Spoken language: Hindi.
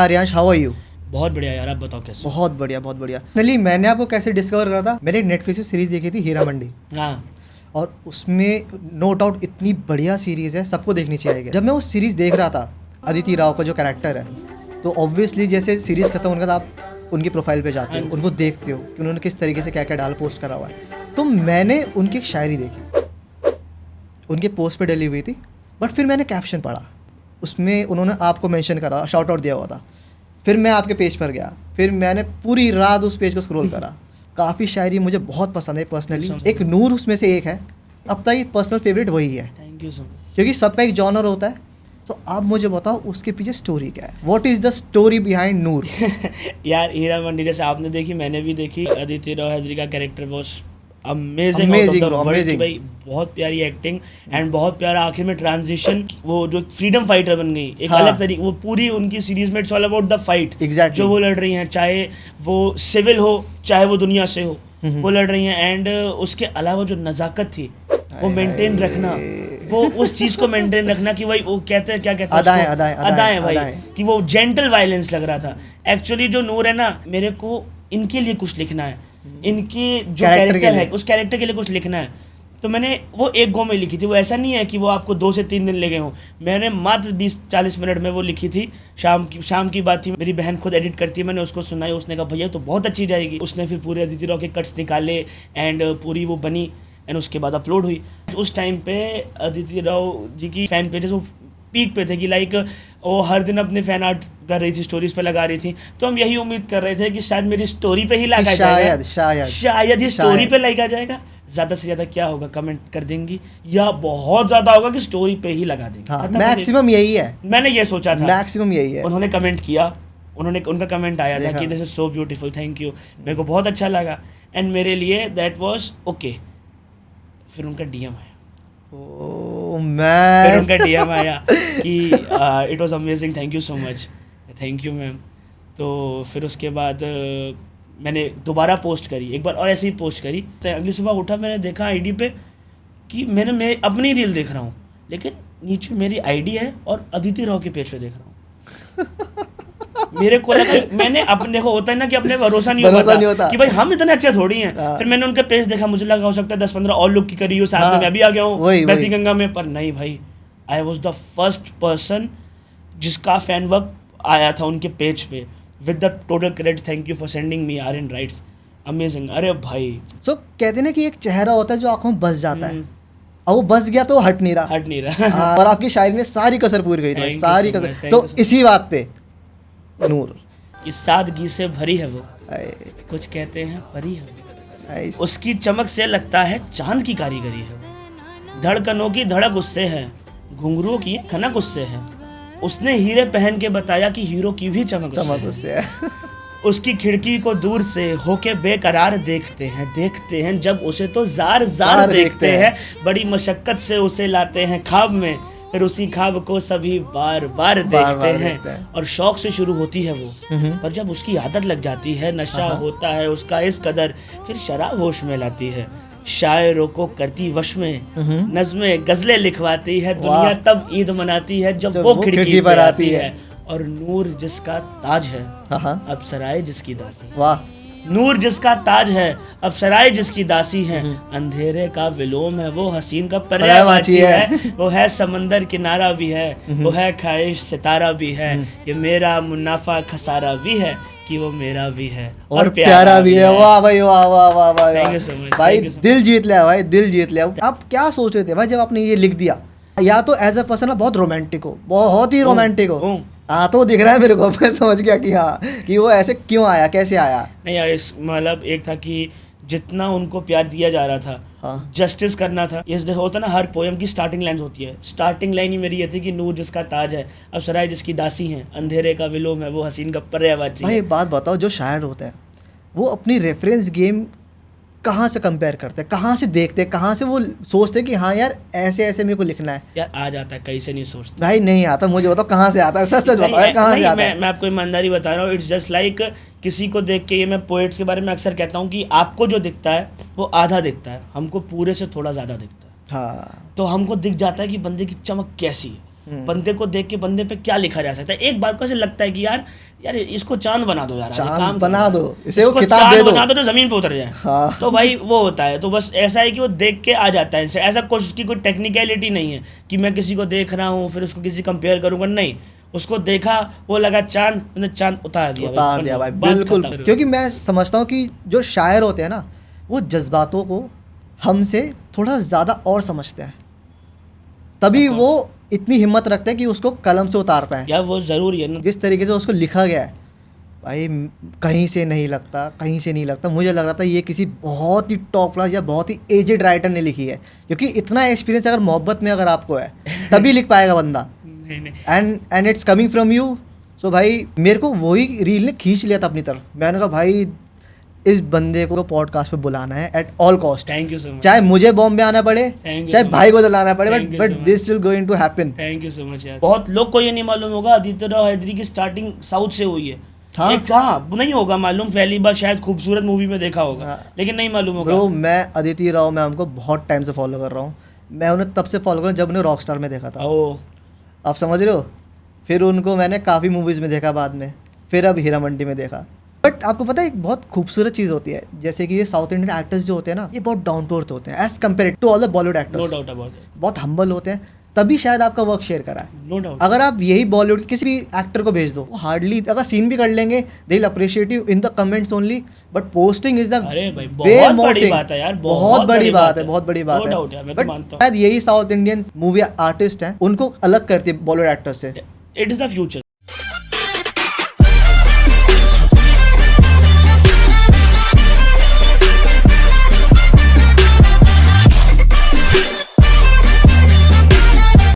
Aaryansh, how are you? बहुत बढ़िया यार, आप बताओ कैसे? बहुत बढ़िया, बहुत बढ़िया। फाइनली मैंने आपको कैसे डिस्कवर करा था, मैंने नेटफ्लिक्स पे सीरीज देखी थी हीरा मंडी। हाँ, और उसमें नो डाउट इतनी बढ़िया सीरीज़ है, सबको देखनी चाहिए। जब मैं वो सीरीज़ देख रहा था, अदिति राव का जो कैरेक्टर है, तो ऑब्वियसली जैसे सीरीज़ खत्म होने के बाद आप उनकी प्रोफाइल पे जाते हो, उनको देखते हो कि उन्होंने किस तरीके से क्या क्या डाल पोस्ट करा हुआ है। तो मैंने उनकी एक शायरी देखी, उनके पोस्ट पे डली हुई थी, बट फिर मैंने कैप्शन पढ़ा, उसमें उन्होंने आपको मेंशन करा, शाउट आउट दिया हुआ था। फिर मैं आपके पेज पर गया, फिर मैंने पूरी रात उस पेज को स्क्रॉल करा। काफ़ी शायरी मुझे बहुत पसंद है पर्सनली। एक नूर उसमें से एक है, अब तक पर्सनल फेवरेट वही है। Thank you so much. क्योंकि सबका एक जॉनर होता है। तो आप मुझे बताओ उसके पीछे स्टोरी क्या है, what is the story behind Noor? यार हीरा मंडी जैसे आपने देखी, मैंने भी देखी। अदिति राव हैदरी का कैरेक्टर वॉज अमेजिंग भाई, बहुत प्यारी एक्टिंग एंड बहुत प्यारा आखिर में ट्रांजिशन, वो जो फ्रीडम फाइटर बन गई एक अलग तरीके। वो पूरी उनकी सीरीज में it's all about the fight, जो वो लड़ रही हैं, चाहे वो सिविल हो चाहे वो दुनिया से हो, वो लड़ रही हैं। एंड उसके अलावा जो नज़ाकत थी वो मेंटेन रखना, वो उस चीज़ को मेंटेन रखना कि भाई वो कहते हैं, क्या कहते हैं, अदाएं भाई, कि वो जेंटल वायलेंस लग रहा था। एक्चुअली जो नूर है ना, मेरे को इनके लिए कुछ लिखना है, इनके जो कैरेक्टर है उस कैरेक्टर के लिए कुछ लिखना है। तो मैंने वो एक गो में लिखी थी। वो ऐसा नहीं है कि वो आपको 2 से 3 दिन लगे हों, मैंने मात्र 20-40 मिनट में वो लिखी थी। शाम की बात थी, मेरी बहन खुद एडिट करती है, मैंने उसको सुनाई, उसने कहा भैया तो बहुत अच्छी जाएगी। उसने फिर पूरे अदिति राव के कट्स निकाले एंड पूरी वो बनी एंड उसके बाद अपलोड हुई। उस टाइम पे अदिति राव जी की फ़ैन पेजेस वो पीक पे थे कि लाइक वो हर दिन अपने फ़ैन आर्ट कर रही थी, स्टोरीज पे लगा रही थी। तो हम यही उम्मीद कर रहे थे कि शायद मेरी स्टोरी पे ही लगा जाएगा, शायद ही स्टोरी पे लगा जाएगा। ज़्यादा से ज़्यादा क्या होगा, कमेंट कर देंगी, या बहुत ज़्यादा होगा कि स्टोरी पे ही लगा देंगी। हाँ, मैक्सिमम यही है, मैंने ये सोचा था, मैक्सिमम यही है। उन्होंने कमेंट किया, उनका कमेंट आया था कि this is so beautiful, thank you, मेरे को बहुत अच्छा लगा एंड मेरे लिए दैट वाज ओके। फिर उनका डीएम आया, फिर उनका डीएम आया कि it was amazing, thank you so much, thank you ma'am. तो फिर उसके बाद मैंने दोबारा पोस्ट करी एक बार और ऐसे ही पोस्ट करी। तो अगली सुबह उठा, मैंने देखा आईडी पे कि मैं अपनी रील देख रहा हूँ, लेकिन नीचे मेरी आईडी है और अदिति राव के पेज पे देख रहा हूँ। मेरे को लगा, मैंने अपने, देखो होता है ना कि अपने भरोसा नहीं होता कि भाई हम इतने अच्छे थोड़ी हैं। फिर मैंने उनके पेज देखा, मुझे लगा हो सकता है 10-15 और लोग की करी हो, साथ में मैं भी आ गया हूँ बहती गंगा में, पर नहीं भाई, I was the first person जिसका फैन वर्क आया था उनके पेज पे with the total credit, thank you for sending me Aryan writes, amazing. अरे भाई, सो कहते हैं ना कि एक चेहरा होता है जो आंखों में बस जाता है, और वो बस गया तो हट नहीं रहा। और आपकी शायरी ने सारी कसर पूरी करी थी, सारी कसर। तो इसी बात पे नूर, इस सादगी से भरी है वो, कुछ कहते हैं परी है, उसकी चमक से लगता है चांद की कारीगरी है, धड़कनों की धड़क उससे है, घुंघरूओं की खनक उससे है, उसने हीरे पहन के बताया कि हीरो की भी चमक उससे है। उसकी खिड़की को दूर से होके बेकरार देखते हैं, जब उसे तो जार देखते हैं, बड़ी मशक्कत से उसे लाते हैं ख्वाब में, फिर उसी ख्वाब को सभी बार देखते हैं। और शौक से शुरू होती है वो, पर जब उसकी आदत लग जाती है, नशा होता है उसका इस कदर, फिर शराब होश में लाती है, शायरों को करती वश में, नज़्में गज़लें लिखवाती है, दुनिया तब ईद मनाती है जब वो खिड़की पर आती है। और नूर जिसका ताज है, अप्सराए जिसकी दासी, वाह, नूर जिसका ताज है, अप्सराए जिसकी दासी है, अंधेरे का विलोम है, वो हसीन का पर्यायवाची है, वो है समंदर किनारा भी है, वो है ख्वाहिश सितारा भी है, ये मेरा मुनाफा खसारा भी है कि वो मेरा भी है और प्यारा भी है। वाह भाई, वाह वाह वाह वाह, थैंक यू सो मच भाई, दिल जीत लिया भाई, दिल जीत लिया। आप क्या सोच रहे थे भाई जब आपने ये लिख दिया? या तो एज अ पर्सन बहुत रोमांटिक हो, बहुत ही रोमांटिक हो, हाँ, तो दिख रहा है मेरे को, मैं समझ गया कि हाँ, कि वो ऐसे क्यों आया, कैसे आया। नहीं यार, मतलब एक था कि जितना उनको प्यार दिया जा रहा था, हाँ, जस्टिस करना था। ये होता ना, हर पोएम की स्टार्टिंग लाइन होती है, स्टार्टिंग लाइन ही मेरी ये थी कि नूर जिसका ताज है, अप्सराएं जिसकी दासी हैं, अंधेरे का विलोम है, वो हसीन का पर्यायवाची। भाई बात बताओ, जो शायर होते हैं वो अपनी रेफरेंस गेम कहाँ से कंपेयर करते हैं, कहाँ से देखते हैं, कहाँ से वो सोचते हैं कि हाँ यार ऐसे ऐसे मेरे को लिखना है? यार आ जाता है, कहीं से नहीं सोचते भाई, नहीं आता। मुझे बताओ कहाँ से आता है, सच सच बताओ कहाँ से आता है? मैं आपको ईमानदारी बता रहा हूँ, इट्स जस्ट लाइक किसी को देख के, ये मैं पोएट्स के बारे में अक्सर कहता हूँ कि आपको जो दिखता है वो आधा दिखता है, हमको पूरे से थोड़ा ज़्यादा दिखता है। हाँ, तो हमको दिख जाता है कि बंदे की चमक कैसी है, बंदे को देख के बंदे पे क्या लिखा जा सकता है। एक बार को ऐसे लगता है कि यार इसको चांद बना दो यार, चांद बना दो, इसे वो किताब दे दो, बना दो तो जमीन पे उतर जाए। हाँ। तो भाई वो होता है, तो बस ऐसा है कि वो देख के आ जाता है। ऐसा कुछ उसकी कोई टेक्निकलिटी नहीं है कि मैं किसी को देख रहा हूँ फिर उसको किसी कंपेयर करूंगा, नहीं, उसको देखा वो लगा चांद, मैंने चांद उतार दिया भाई बिल्कुल। क्योंकि मैं समझता हूँ कि जो शायर होते हैं ना, वो जज्बातों को हमसे थोड़ा ज़्यादा और समझते हैं, तभी वो इतनी हिम्मत रखते हैं कि उसको कलम से उतार पाए। यार वो ज़रूरी है ना, जिस तरीके से उसको लिखा गया है भाई, कहीं से नहीं लगता। मुझे लग रहा था ये किसी बहुत ही टॉप क्लास या बहुत ही एजेड राइटर ने लिखी है, क्योंकि इतना एक्सपीरियंस अगर मोहब्बत में अगर आपको है तभी लिख पाएगा बंदा। And it's coming from you. So भाई मेरे को वही रील ने खींच लिया था अपनी तरफ। मैंने कहा भाई इस बंदे को पॉडकास्ट पे बुलाना है at all cost. Thank you so much. चाहे मुझे बॉम्बे आना पड़े, चाहे भाई को दिलाना पड़े, but this will going to happen. Thank you so much यार। बहुत लोग को ये नहीं मालूम होगा आदित्य राव हैदरी की स्टार्टिंग साउथ से हुई है। हाँ? नहीं होगा मालूम, पहली बार शायद खूबसूरत मूवी में देखा होगा। हाँ। लेकिन नहीं मालूम होगा। ब्रो मैं आदित्य राव मैं उनको बहुत टाइम से फॉलो कर रहा हूँ। मैं उन्हें तब से फॉलो कर रहा हूँ जब उन्हें रॉकस्टार में देखा था। आप समझ रहे हो? फिर उनको मैंने काफ़ी मूवीज़ में देखा बाद में, फिर अब हीरा मंडी में देखा। बट आपको पता है एक बहुत खूबसूरत चीज़ होती है, जैसे कि ये साउथ इंडियन एक्टर्स जो होते हैं ना, ये बहुत डाउन टू अर्थ होते हैं as compared to all the Bollywood actors. No doubt about it. बहुत हम्बल होते हैं, तभी शायद आपका वर्क शेयर करा है। No doubt. अगर आप यही बॉलीवुड किसी भी एक्टर को भेज दो, वो हार्डली अगर सीन भी कर लेंगे, they will appreciate you in the comments only, but posting is the बहुत बड़ी बात है यार, बहुत बड़ी बात है। बट शायद यही साउथ इंडियन मूवी आर्टिस्ट हैं, उनको अलग करती है बॉलीवुड एक्टर्स से। It is the future.